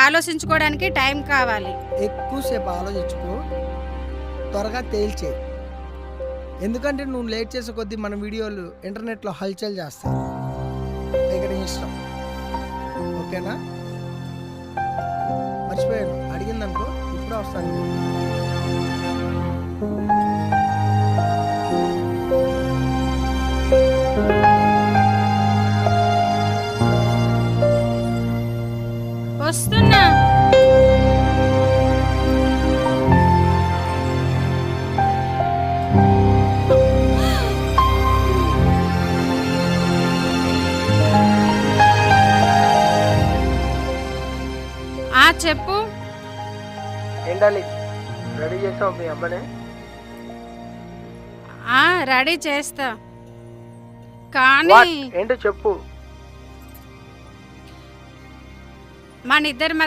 ఆలోచించుకోవడానికి time కావాలి. ఎక్కువసేపు ఆలోచించుకో, త్వరగా తేల్చే. ఎందుకంటే నువ్వు లేట్ చేసే కొద్దీ మన వీడియోలు ఇంటర్నెట్లో హల్చల్ చేస్తాయి. ఇక్కడ ఇష్టం, ఓకేనా? మర్చిపోయాను, అడిగిందనుకో ఇప్పుడే వస్తాను. వస్తున్నా. చెప్పు. ఏండాలి, రెడీ చేసావు మీ అమ్మనే? రెడీ చేస్తా, కానీ ఏంటో చెప్పు. మన ఇద్దరి మధ్య